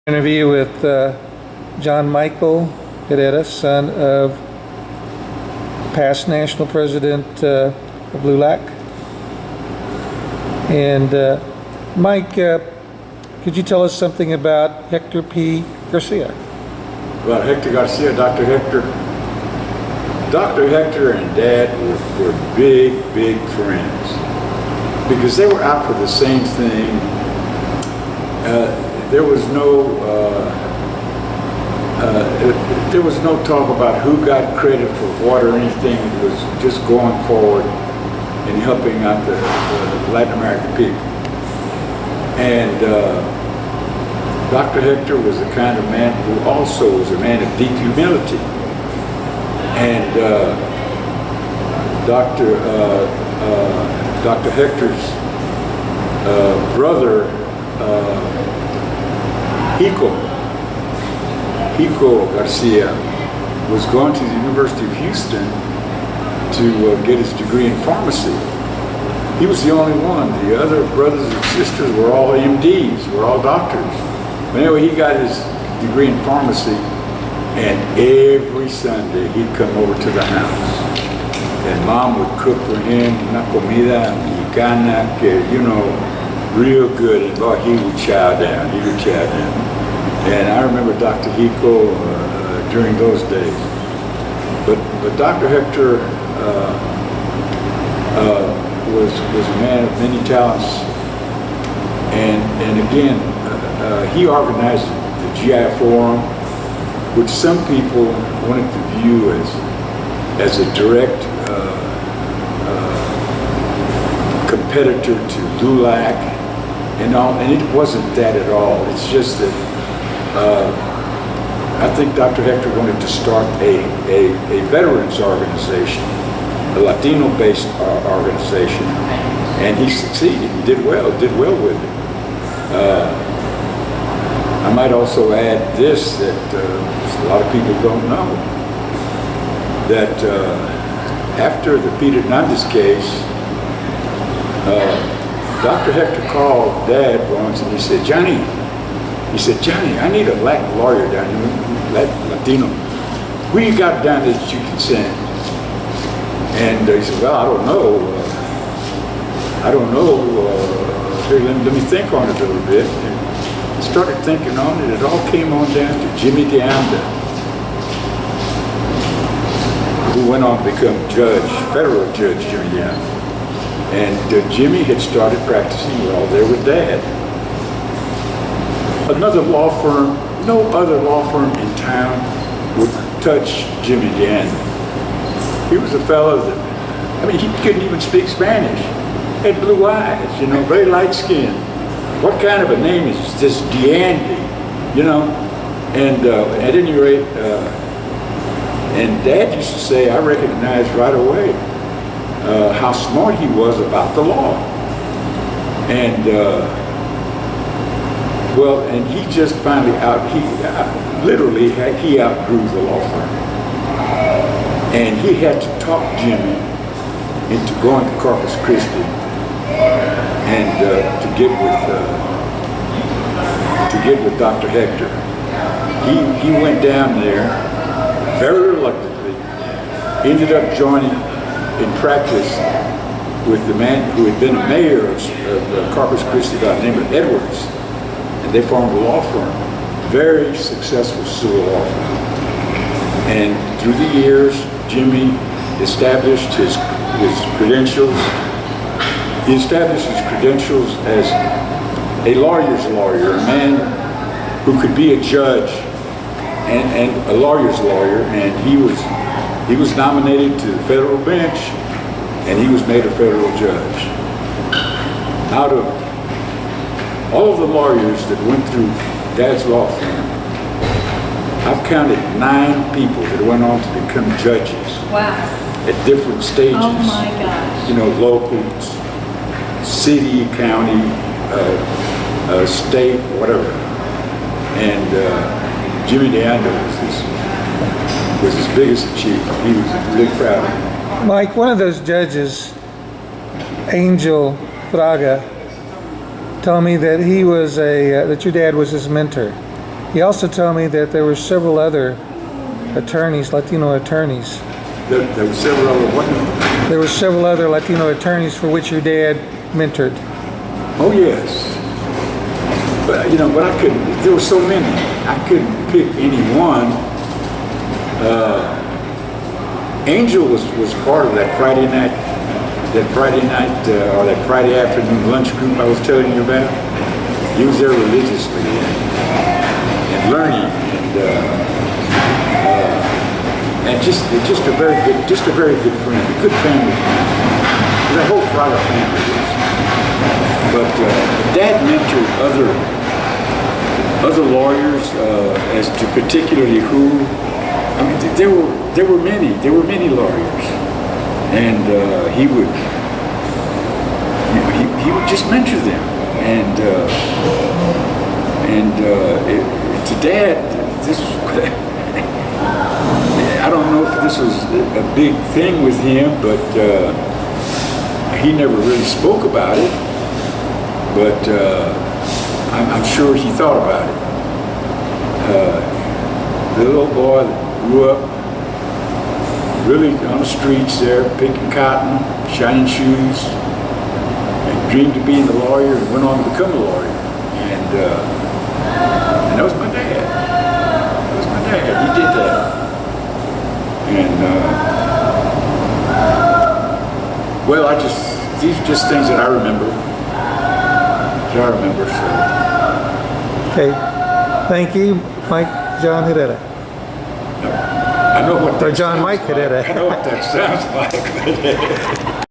Interview with John Michael Herrera, son of past national president of LULAC. And Mike, could you tell us something about Hector P. Garcia? About Hector Garcia, Dr. Hector. Dr. Hector and Dad were big friends because they were out for the same thing. There was no talk about who got credit for what or anything. It was just going forward and helping out the Latin American people. And Dr. Hector was the kind of man who also was a man of deep humility. And Dr. Hector's brother, Hico Garcia, was going to the University of Houston to get his degree in pharmacy. He was the only one. The other brothers and sisters were all MDs, were all doctors. But anyway, he got his degree in pharmacy, and every Sunday he'd come over to the house. And Mom would cook for him una comida mexicana, real good, and boy, he would chow down. And I remember Dr. Hico during those days. But Dr. Hector was a man of many talents. And again, he organized the GI Forum, which some people wanted to view as a direct competitor to LULAC and all, and it wasn't that at all. It's just that I think Dr. Hector wanted to start a veterans organization, a Latino-based organization, and he succeeded. He did well with it. I might also add this, that a lot of people don't know, that after the Peter Hernandez case, Dr. Hector called Dad once and he said, Johnny, I need a Latin lawyer down here, Latino. Who you got down there that you can send? And he said, well, I don't know. Here, let me think on it a little bit. And he started thinking on it. It all came on down to Jimmy DeAnda, who went on to become federal judge, Jimmy DeAnda. And Jimmy had started practicing while there with Dad. Another law firm, no other law firm in town would touch Jimmy DeAnda. He was a fellow that, he couldn't even speak Spanish. Had blue eyes, very light skin. What kind of a name is this DeAnda, And at any rate, and Dad used to say, I recognized right away how smart he was about the law. And and he just finally he outgrew the law firm. And he had to talk Jimmy into going to Corpus Christi and to get with Dr. Hector. He went down there very reluctantly, ended up joining in practice with the man who had been a mayor of Corpus Christi by the name of Edwards, and they formed a law firm, very successful civil law firm. And through the years, Jimmy established his credentials. He established his credentials as a lawyer's lawyer, a man who could be a judge and a lawyer's lawyer, and he was nominated to the federal bench, and he was made a federal judge. Out of all of the lawyers that went through Dad's law firm, I've counted 9 people that went on to become judges. Wow. At different stages. Oh my gosh. Local, city, county, state, whatever. And Jimmy DeAnda was his biggest achievement. He was really proud of him. Mike, one of those judges, Angel Fraga, told me that he was that your dad was his mentor. He also told me that there were several other attorneys, Latino attorneys. There were several other what? There were several other Latino attorneys for which your dad mentored. Oh yes. But but I couldn't. There were so many. I couldn't pick any one. Angel was part of that Friday night or that Friday afternoon lunch group I was telling you about. He was there religiously and learning and just a very good friend, a good family friend. The whole Fryer family is. But Dad mentored other lawyers as to particularly who. I mean, there were many lawyers, and he would just mentor them, and to Dad, this I don't know if this was a big thing with him, but he never really spoke about it, but I'm sure he thought about it. The little boy grew up really on the streets there, picking cotton, shining shoes, and dreamed of being a lawyer and went on to become a lawyer. And that was my dad. That was my dad. He did that. And, well, these are just things that I remember. So. Okay, thank you, Mike John Herrera. I know what that Or John Mike sounds like. Herrera. I know what that sounds like.